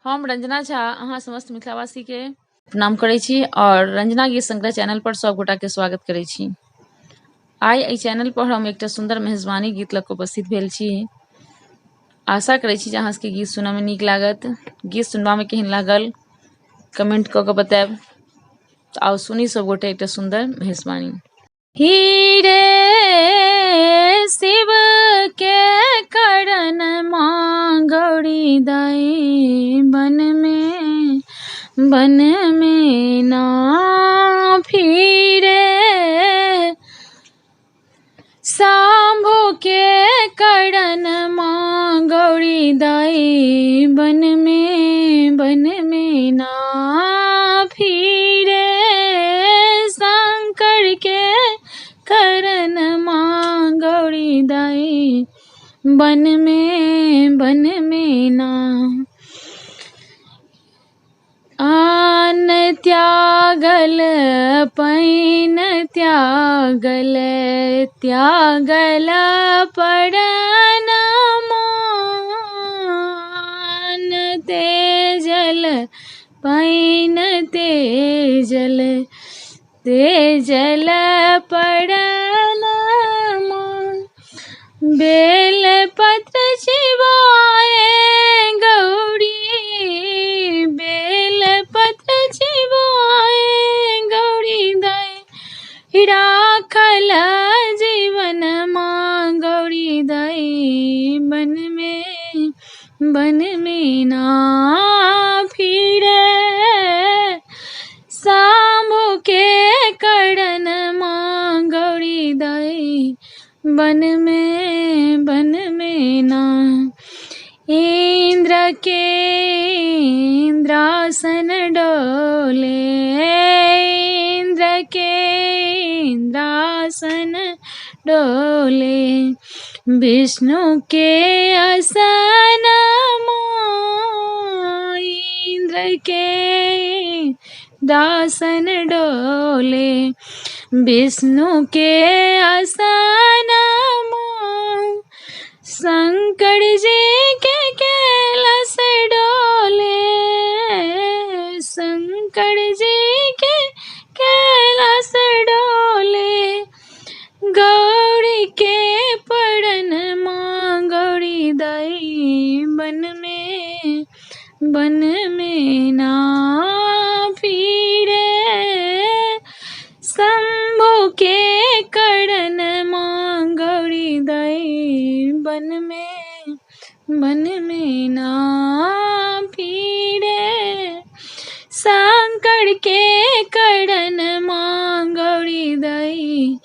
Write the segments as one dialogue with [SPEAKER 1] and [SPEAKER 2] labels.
[SPEAKER 1] हम रंजना झा अहाँ समस्त मिथिलावासी के प्रणाम करै छी और रंजना गीत संग्रह चैनल पर सब गोटा के स्वागत करै छी। आइ एहि चैनल पर हम एकटा सुंदर मेहजबानी गीत लऽ कऽ उपस्थित भेल छी। आशा करै छी जे अहाँ सबके गीत सुनय में नीक लागत। गीत सुनबा में केहन लागल कमेंट कऽ के बताएब। तो आओ सुनी सब गोटे एकटा सुंदर मेहजबानी। हीरे शिव के करण मांगौरी दाई बन में ना फिरे। शंभु के करण मांगौरी दाई बन में ना फिरे। शंकर के करण मांगौरी दाई बन में ना। आन त्यागल पैन त्यागल पड़न मान तेजल पैन तेजल पड़न मान। बेल पत्र चिबाए गौरी बेल पत्र चिबाए गौरी दाई राखल जीवन मां गौरी दाई बन में ना फिरे। शंभु के करण मां गौरी दाई बन में ना। इंद्र के इंद्रासन डोले इंद्र के इंद्रासन डोले विष्णु के आसन मां। इंद्र के दासन डोले विष्णु के आसन मां। शंकर जी के कैलाश डोले शंकर जी के कैलाश डोले। गौरी के पड़न मां गौरी दाई बन में ना फिरे। शंभु के करण मां गौरी दाई बन में ना फिरे। शंकर के करण मां गौरी दाई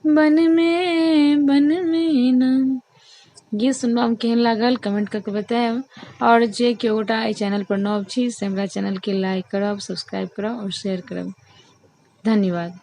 [SPEAKER 1] बन में ना। गीत सुनबा में केहन लागल कमेंट करके बताएब। और जे केओ गोटा एहि चैनल पर नव छी से हमरा चैनल के लाइक करब, सब्सक्राइब करब और शेयर करब। धन्यवाद।